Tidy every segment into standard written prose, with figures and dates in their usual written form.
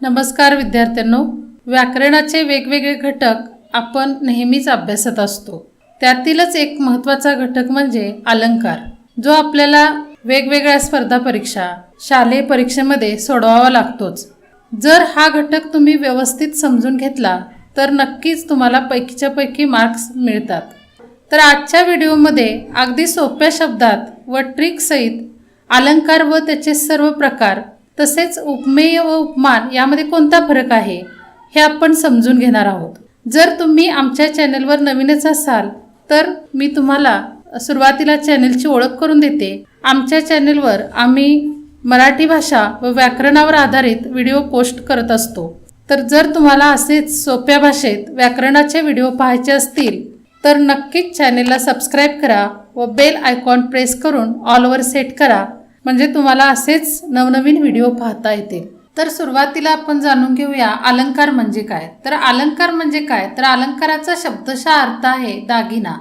नमस्कार विद्यार्थ्यांनो, व्याकरणाचे वेगवेगळे घटक आपण नेहमीच अभ्यासत असतो. त्यातीलच एक महत्त्वाचा घटक म्हणजे अलंकार, जो आपल्याला वेगवेगळ्या स्पर्धा परीक्षा, शालेय परीक्षेमध्ये सोडवावा लागतोच. जर हा घटक तुम्ही व्यवस्थित समजून घेतला तर नक्कीच तुम्हाला पैकीच्या पैकी मार्क्स मिळतात. तर आजच्या व्हिडिओमध्ये अगदी सोप्या शब्दात व ट्रिक सहित अलंकार व त्याचे सर्व प्रकार, तसेच उपमेय व उपमान यामध्ये कोणता फरक आहे हे आपण समजून घेणार आहोत. जर तुम्ही आमच्या चॅनलवर नवीनच असाल तर मी तुम्हाला सुरुवातीला चॅनलची ओळख करून देते. आमच्या चॅनलवर आम्ही मराठी भाषा व व्याकरणावर आधारित व्हिडिओ पोस्ट करत असतो. तर जर तुम्हाला असेच सोप्या भाषेत व्याकरणाचे व्हिडिओ पाहायचे असतील तर नक्कीच चॅनलला सबस्क्राईब करा व बेल आयकॉन प्रेस करून ऑलवर सेट करा, म्हणजे तुम्हाला असेच नवनवीन व्हिडिओ पाहता येतील. तर सुरुवातीला आपण जाणून घेऊया अलंकार म्हणजे काय. तर अलंकार म्हणजे काय, तर अलंकाराचा शब्दशः अर्थ आहे दागिना.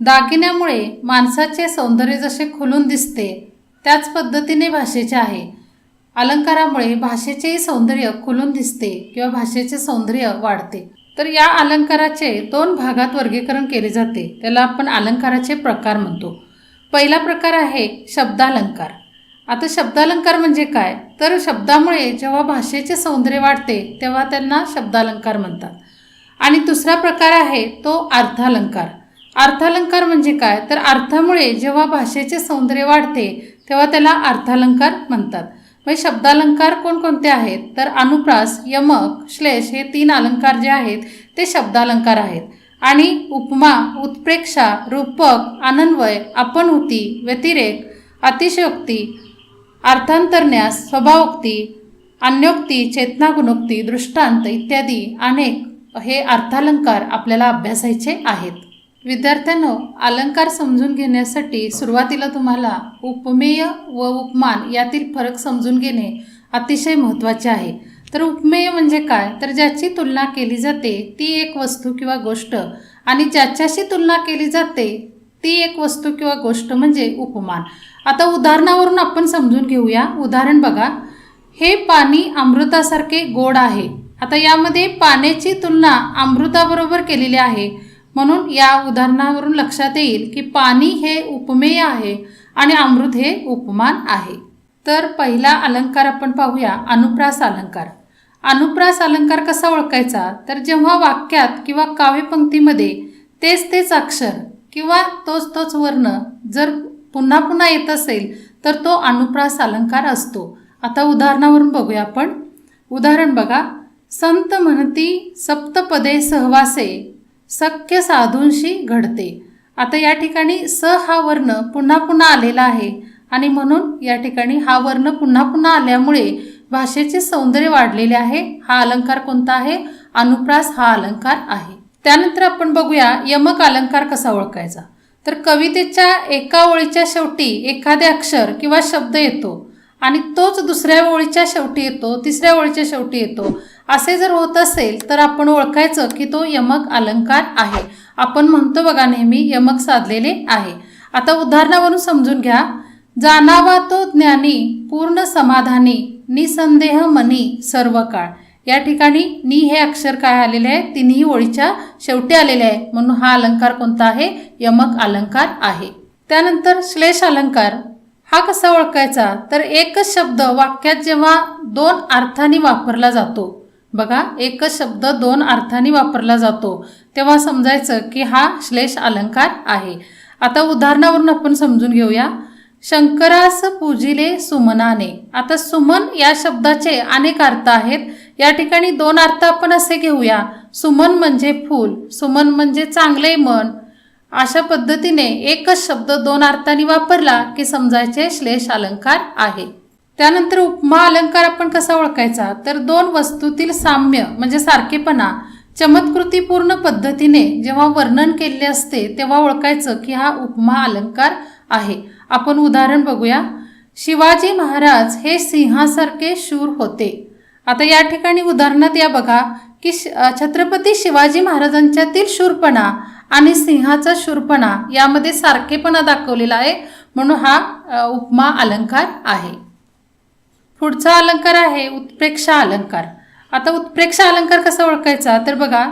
दागिन्यामुळे माणसाचे सौंदर्य जसे खुलून दिसते त्याच पद्धतीने भाषेचे आहे. अलंकारामुळे भाषेचेही सौंदर्य खुलून दिसते किंवा भाषेचे सौंदर्य वाढते. तर या अलंकाराचे 2 भागात वर्गीकरण केले जाते. त्याला आपण अलंकाराचे प्रकार म्हणतो. पहिला प्रकार आहे शब्दालंकार. आता शब्दालंकार म्हणजे काय, तर शब्दामुळे जेव्हा भाषेचे सौंदर्य वाढते तेव्हा त्यांना शब्दालंकार म्हणतात. आणि दुसरा प्रकार आहे तो अर्थालंकार. अर्थालंकार म्हणजे काय, तर अर्थामुळे जेव्हा भाषेचे सौंदर्य वाढते तेव्हा त्याला अर्थालंकार म्हणतात. म्हणजे शब्दालंकार कोणकोणते आहेत, तर अनुप्रास, यमक, श्लेष हे 3 अलंकार जे आहेत ते शब्दालंकार आहेत. आणि उपमा, उत्प्रेक्षा, रूपक, अनन्वय, आपणहुती, व्यतिरेक, अतिशयोक्ती, अर्थांतरन्यास, स्वभावोक्ती, अन्योक्ती, चेतनागुणोक्ती, दृष्टांत इत्यादी अनेक हे अर्थालंकार आपल्याला अभ्यासायचे आहेत. विद्यार्थ्यांनो, अलंकार समजून घेण्यासाठी सुरुवातीला तुम्हाला उपमेय व उपमान यातील फरक समजून घेणे अतिशय महत्त्वाचे आहे. तर उपमेय म्हणजे काय, तर ज्याची तुलना केली जाते ती एक वस्तू किंवा गोष्ट, आणि ज्याच्याशी तुलना केली जाते ती एक वस्तू किंवा गोष्ट म्हणजे उपमान. आता उदाहरणावरून आपण समजून घेऊया. उदाहरण बघा, हे पाणी अमृतासारखे गोड आहे. आता यामध्ये पाण्याची तुलना अमृताबरोबर केलेली आहे, म्हणून या उदाहरणावरून लक्षात येईल की पाणी हे उपमेय आहे आणि अमृत हे उपमान आहे. तर पहिला अलंकार आपण पाहूया, अनुप्रास अलंकार. अनुप्रास अलंकार कसा ओळखायचा, तर जेव्हा वाक्यात किंवा काव्यपंक्तीमध्ये तेच अक्षर किंवा तोच वर्ण जर पुन्हा पुन्हा येत असेल तर तो अनुप्रास अलंकार असतो. आता उदाहरणावरून बघूया आपण. उदाहरण बघा, संत म्हणती सप्तपदे सहवासे, सख्य साधूंशी घडते. आता या ठिकाणी स हा वर्ण पुन्हा पुन्हा आलेला आहे आणि म्हणून या ठिकाणी हा वर्ण पुन्हा पुन्हा आल्यामुळे भाषेचे सौंदर्य वाढलेले आहे. हा अलंकार कोणता आहे, अनुप्रास हा अलंकार आहे. त्यानंतर आपण बघूया यमक अलंकार कसा ओळखायचा. तर कवितेच्या एका ओळीच्या शेवटी एखादे अक्षर किंवा शब्द येतो आणि तोच दुसऱ्या ओळीच्या शेवटी येतो, तिसऱ्या ओळीच्या शेवटी येतो. असे जर होत असेल तर आपण ओळखायचं की तो यमक अलंकार आहे. आपण म्हणतो बघा नेहमी यमक साधलेले आहे. आता उदाहरणावरून समजून घ्या. जाणावा तो ज्ञानी पूर्ण समाधानी, निसंदेह मनी सर्व काळ. या ठिकाणी नि हे अक्षर काय आलेले आहे, 3ही ओळीच्या शेवटी आलेले आहे, म्हणून हा अलंकार कोणता आहे, यमक अलंकार आहे. त्यानंतर श्लेष अलंकार. हा कसा ओळखायचा, तर एकच शब्द वाक्यात जेव्हा 2 अर्थांनी वापरला जातो, बघा एकच शब्द 2 अर्थांनी वापरला जातो तेव्हा समजायचं की हा श्लेष अलंकार आहे. आता उदाहरणावरून आपण समजून घेऊया. शंकरास पूजिले सुमनाने. आता सुमन या शब्दाचे अनेक अर्थ आहेत. या ठिकाणी 2 अर्थ आपण असे घेऊया. सुमन म्हणजे फूल, सुमन म्हणजे चांगले मन. अशा पद्धतीने एकच शब्द 2 अर्थांनी वापरला की समजायचे श्लेष अलंकार आहे. त्यानंतर उपमा अलंकार आपण कसा ओळखायचा, तर 2 वस्तूतील साम्य म्हणजे सारखेपणा चमत्कृतीपूर्ण पद्धतीने जेव्हा वर्णन केले असते तेव्हा ओळखायचं की हा उपमा अलंकार आहे. आपण उदाहरण बघूया. शिवाजी महाराज हे सिंहासारखे शूर होते. आता या ठिकाणी उदाहरणात या बघा की छत्रपती शिवाजी महाराजांच्यातील शूरपणा आणि सिंहाचा शूरपणा यामध्ये सारखेपणा दाखवलेला आहे, म्हणून हा उपमा अलंकार आहे. पुढचा अलंकार आहे उत्प्रेक्षा अलंकार. आता उत्प्रेक्षा अलंकार कसा ओळखायचा तर बघा,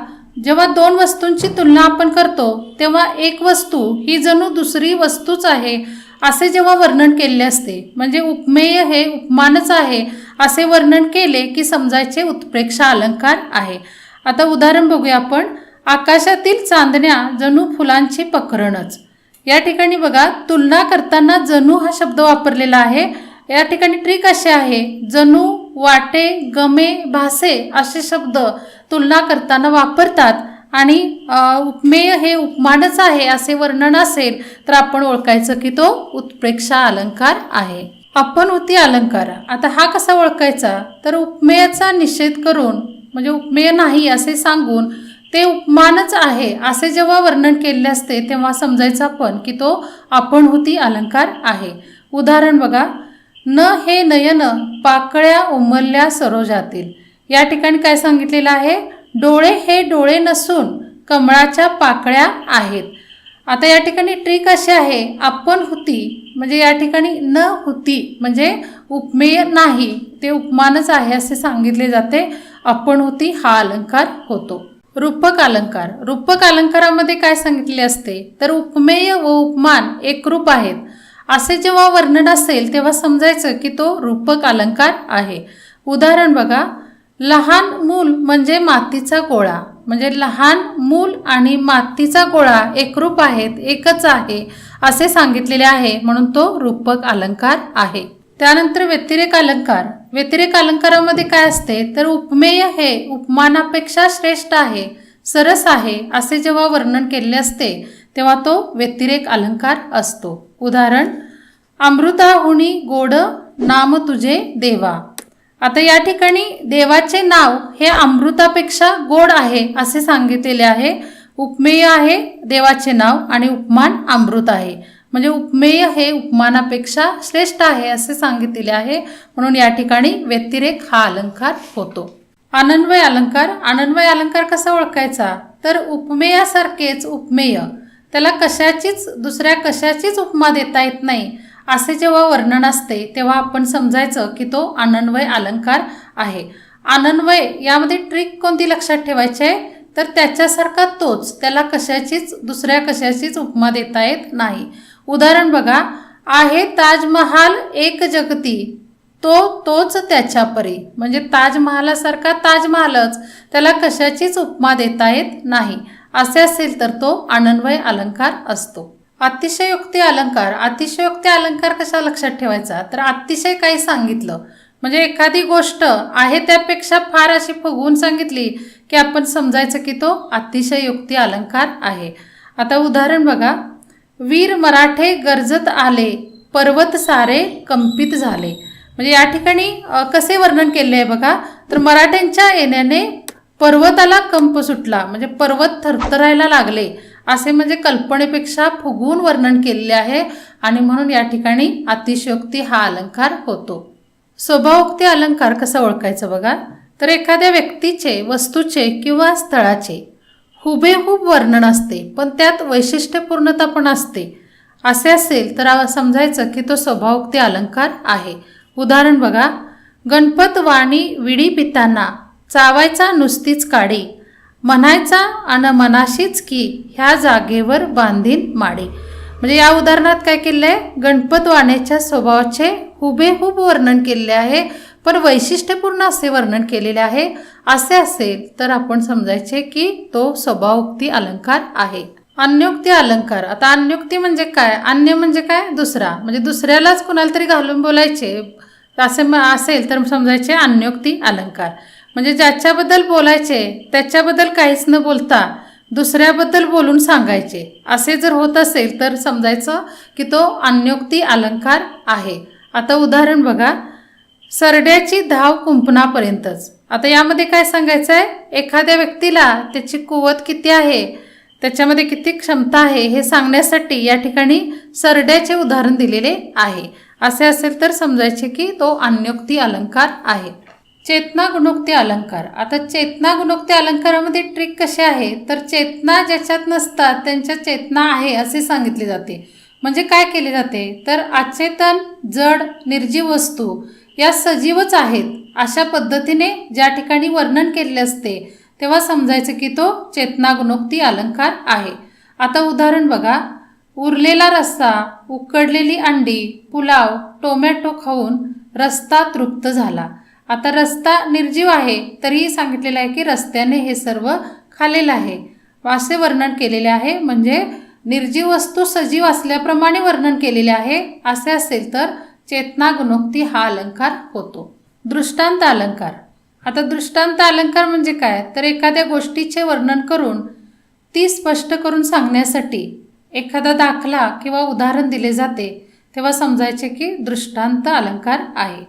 जेव्हा दोन वस्तूंची तुलना आपण करतो तेव्हा एक वस्तू ही जणू दुसरी वस्तूच आहे असे जेव्हा वर्णन केले असते, म्हणजे उपमेय हे उपमानच आहे असे वर्णन केले की समजायचे उत्प्रेक्षा अलंकार आहे. आता उदाहरण बघूया आपण. आकाशातील चांदण्या जणू फुलांची पखरणच. या ठिकाणी बघा, तुलना करताना जणू हा शब्द वापरलेला आहे. या ठिकाणी ट्रिक अशी आहे, जणू, वाटे, गमे, भासे असे शब्द तुलना करताना वापरतात आणि उपमेय हे उपमानच आहे असे वर्णन असेल तर आपण ओळखायचं की तो उत्प्रेक्षा अलंकार आहे. अपनहुती अलंकार. आता हा कसा ओळखायचा तर उपमेयाचा निषेध करून, म्हणजे उपमेय नाही असे सांगून ते उपमानच आहे असे जेव्हा वर्णन केले असते तेव्हा समजायचं आपण की तो अपनहुती अलंकार आहे. उदाहरण बघा, न हे नयन पाकळ्या उमलल्या सरोजातील. या ठिकाणी काय सांगितलेलं आहे, डोळे हे डोळे नसून कमळाच्या पाकळ्या आहेत. आता या ठिकाणी ट्रिक अशी आहे, अपनहुती म्हणजे या ठिकाणी न हुती म्हणजे उपमेय नाही, ते उपमानच आहे असे सांगितले जाते. अपनहुती हा अलंकार होतो. रूपक अलंकार. रूपक अलंकारामध्ये काय सांगितले असते तर उपमेय व उपमान एकरूप आहेत असे जेव्हा वर्णन असेल तेव्हा समजायचं की तो रूपक अलंकार आहे. उदाहरण बघा, लहान मूल म्हणजे मातीचा गोळा. म्हणजे लहान मूल आणि मातीचा गोळा एकरूप आहेत, एकच आहे असे सांगितलेले आहे, म्हणून तो रूपक अलंकार आहे. त्यानंतर व्यतिरेक अलंकार. व्यतिरेक अलंकारामध्ये काय असते तर उपमेय हे उपमानापेक्षा श्रेष्ठ आहे, सरस आहे असे जेव्हा वर्णन केले असते तेव्हा तो व्यतिरेक अलंकार असतो. उदाहरण, अमृताहुनी गोड नाम तुझे देवा. आता या ठिकाणी देवाचे नाव हे अमृतापेक्षा गोड आहे असे सांगितलेले आहे. उपमेय आहे देवाचे नाव आणि उपमान अमृत आहे, म्हणजे उपमेय हे उपमानापेक्षा श्रेष्ठ आहे असे सांगितलेले आहे, म्हणून या ठिकाणी व्यतिरेक हा अलंकार होतो. अनन्वय अलंकार. अनन्वय अलंकार कसा ओळखायचा तर उपमेयासारखेच उपमेय, त्याला दुसऱ्या कशाचीच उपमा देता येत नाही असे जेव्हा वर्णन असते तेव्हा आपण समजायचं की तो अनन्वय अलंकार आहे. अनन्वय यामध्ये ट्रिक कोणती लक्षात ठेवायची आहे तर त्याच्यासारखा तोच, त्याला दुसऱ्या कशाचीच उपमा देता येत नाही. उदाहरण बघा, आहे ताजमहाल एक जगती तोच त्याच्या परी. म्हणजे ताजमहालासारखा ताजमहालच, त्याला कशाचीच उपमा देता येत नाही असे असेल तर तो अनन्वय अलंकार असतो. अतिशयोक्ती अलंकार. अतिशयोक्ती अलंकार कशा लक्षात ठेवायचा तर अतिशय काही सांगितलं, म्हणजे एखादी गोष्ट आहे त्यापेक्षा फार अशी फुगवून सांगितली की आपण समजायचं की तो अतिशयोक्ती अलंकार आहे. आता उदाहरण बघा, वीर मराठे गरजत आले पर्वत सारे कंपित झाले. म्हणजे या ठिकाणी कसे वर्णन केले आहे बघा, तर मराठ्यांच्या येण्याने पर्वताला कंप सुटला, म्हणजे पर्वत थरथरायला लागले असे, म्हणजे कल्पनेपेक्षा फुगवून वर्णन केलेले आहे आणि म्हणून या ठिकाणी अतिशयोक्ती हा अलंकार होतो. स्वभावोक्ती अलंकार कसा ओळखायचा बघा, तर एखाद्या व्यक्तीचे, वस्तूचे किंवा स्थळाचे हुबेहूब वर्णन असते पण त्यात वैशिष्ट्यपूर्णता पण असते असे असेल तर समजायचं की तो स्वभावोक्ती अलंकार आहे. उदाहरण बघा, गणपत वाणी विडी पिताना चावायचा नुसतीच काडी, म्हणायचा अन मनाशीच की ह्या जागेवर बांधीन माडी. म्हणजे या उदाहरणात काय केलं आहे, गणपत वाण्याच्या स्वभावाचे हुबेहूब वर्णन केलेले आहे पण वैशिष्ट्यपूर्ण असे वर्णन केलेले आहे असे असेल तर आपण समजायचे की तो स्वभावोक्ती अलंकार आहे. अन्योक्ती अलंकार. आता अन्योक्ती म्हणजे काय, अन्य म्हणजे काय, दुसरा, म्हणजे दुसऱ्यालाच कुणाला तरी घालून बोलायचे असे असेल तर समजायचे अन्योक्ती अलंकार. म्हणजे ज्याच्याबद्दल बोलायचे त्याच्याबद्दल काहीच न बोलता दुसऱ्याबद्दल बोलून सांगायचे असे जर होत असेल तर समजायचं की तो अन्योक्ती अलंकार आहे. आता उदाहरण बघा, सरड्याची धाव कुंपणापर्यंतच. आता यामध्ये काय सांगायचं आहे, एखाद्या व्यक्तीला त्याची कुवत किती आहे, त्याच्यामध्ये किती क्षमता आहे हे सांगण्यासाठी या ठिकाणी सरड्याचे उदाहरण दिलेले आहे. असे असेल तर समजायचे की तो अन्योक्ती अलंकार आहे. चेतना गुणोक्ती अलंकार. आता चेतना गुणोक्ती अलंकारामध्ये ट्रिक कशी आहे तर चेतना ज्याच्यात नसतात त्यांच्या चेतना आहे असे सांगितले जाते. म्हणजे काय केले जाते तर अचेतन, जड, निर्जीव वस्तू या सजीवच आहेत अशा पद्धतीने ज्या ठिकाणी वर्णन केलेले असते तेव्हा समजायचं की तो चेतनागुणोक्ती अलंकार आहे. आता उदाहरण बघा. उरलेला रस्सा, उकडलेली अंडी, पुलाव, टोमॅटो खाऊन रस्ता तृप्त झाला. आता रस्ता निर्जीव आहे तरीही सांगितलेलं आहे की रस्त्याने हे सर्व खाल्लेलं आहे असे वर्णन केलेले आहे. म्हणजे निर्जीव वस्तू सजीव असल्याप्रमाणे वर्णन केलेले आहे असे असेल तर चेतनागुणोक्ती हा अलंकार होतो. दृष्टांत अलंकार. आता दृष्टांत अलंकार म्हणजे काय तर एखाद्या गोष्टीचे वर्णन करून ती स्पष्ट करून सांगण्यासाठी एखादा दाखला किंवा उदाहरण दिले जाते तेव्हा समजायचे की दृष्टांत अलंकार आहे.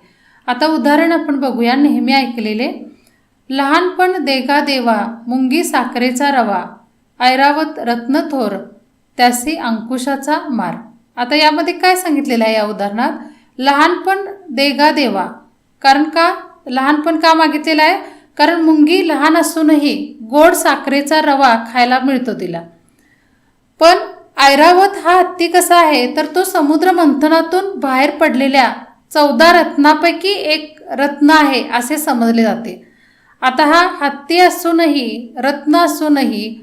आता उदाहरण आपण बघूया. नेहमी ऐकलेले. लहानपण देगा देवा, मुंगी साखरेचा रवा, ऐरावत रत्न थोर, त्यासी अंकुशाचा मार. आता यामध्ये काय सांगितलेलं आहे या उदाहरणात. लहानपण देगा देवा. कारण का लहानपण का मागितलेलं आहे कारण मुंगी लहान असूनही गोड साखरेचा रवा खायला मिळतो तिला. पण ऐरावत हा हत्ती कसा आहे तर तो समुद्र मंथनातून बाहेर पडलेल्या 14 रत्नापैकी एक रत्न आहे असे समजले जाते. आता हा हत्ती असूनही रत्न असूनही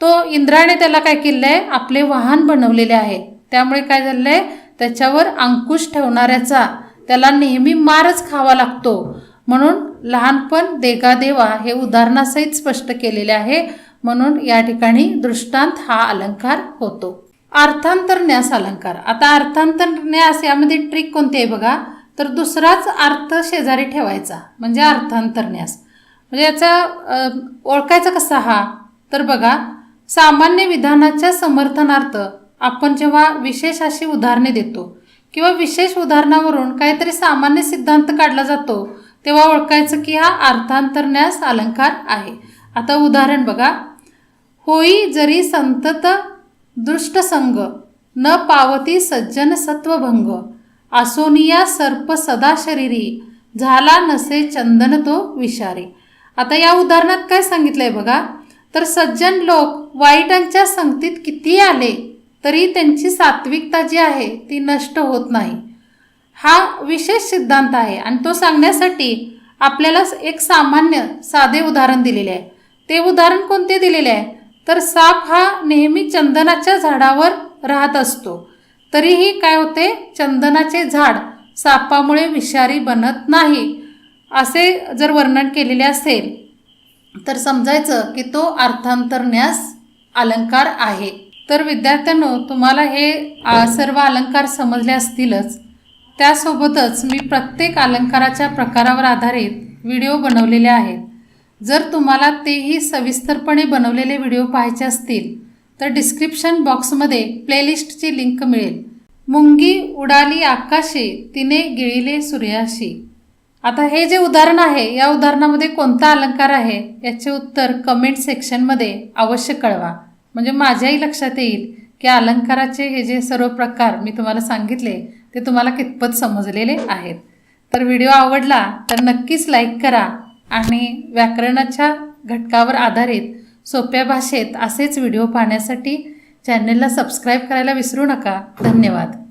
तो इंद्राने त्याला काय केलं आहे आपले वाहन बनवलेले आहे. त्यामुळे काय झालं आहे त्याच्यावर अंकुश ठेवणाऱ्याचा त्याला नेहमी मारच खावा लागतो. म्हणून लहानपण देगा देवा हे उदाहरणासहित स्पष्ट केलेले आहे. म्हणून या ठिकाणी दृष्टांत हा अलंकार होतो. अर्थांतरन्यास अलंकार. आता अर्थांतरन्यास यामध्ये ट्रिक कोणती आहे बघा तर दुसराच अर्थ शेजारी ठेवायचा म्हणजे अर्थांतरन्यास. म्हणजे याचा ओळखायचा कसा हा तर बघा. सामान्य विधानाच्या समर्थनार्थ आपण जेव्हा विशेष अशी उदाहरणे देतो किंवा विशेष उदाहरणावरून काहीतरी सामान्य सिद्धांत काढला जातो तेव्हा ओळखायचं की हा अर्थांतरन्यास अलंकार आहे. आता उदाहरण बघा. होई जरी संतत दुष्टसंग, न पावती सज्जन सत्वभंग, आसोनिया सर्प सदा शरीरी, झाला नसे चंदन तो विषारी. आता या उदाहरणात काय सांगितलंय बघा तर सज्जन लोक वाईटांच्या संगतीत किती आले तरी त्यांची सात्विकता जी आहे ती नष्ट होत नाही. हा विशेष सिद्धांत आहे आणि तो सांगण्यासाठी आपल्याला एक सामान्य साधे उदाहरण दिलेले आहे. ते उदाहरण कोणते दिलेले आहे तर साप हा नेहमी चंदनाच्या झाडावर राहत असतो तरीही काय होते चंदनाचे झाड सापामुळे विषारी बनत नाही असे जर वर्णन केलेले असेल तर समजायचं की तो अर्थांतरन्यास अलंकार आहे. तर विद्यार्थ्यांनो तुम्हाला हे सर्व अलंकार समजले असतीलच. त्यासोबतच मी प्रत्येक अलंकाराच्या प्रकारावर आधारित व्हिडिओ बनवलेले आहेत. जर तुम्हाला तेही सविस्तरपणे बनवलेले व्हिडिओ पाहायचे असतील तर डिस्क्रिप्शन बॉक्समध्ये प्लेलिस्टची लिंक मिळेल. मुंगी उडाली आकाशी, तिने गिळिले सूर्याशी. आता हे जे उदाहरण आहे या उदाहरणामध्ये कोणता अलंकार आहे याचे उत्तर कमेंट सेक्शनमध्ये अवश्य कळवा. म्हणजे माझ्याही लक्षात येईल की अलंकाराचे हे जे सर्व प्रकार मी तुम्हाला सांगितले ते तुम्हाला कितपत समजलेले आहेत. तर व्हिडिओ आवडला तर नक्कीच लाईक करा आणि व्याकरणाच्या घटकावर आधारित सोप्या भाषेत असेच व्हिडिओ पाहण्यासाठी चॅनलला सबस्क्राईब करायला विसरू नका. धन्यवाद.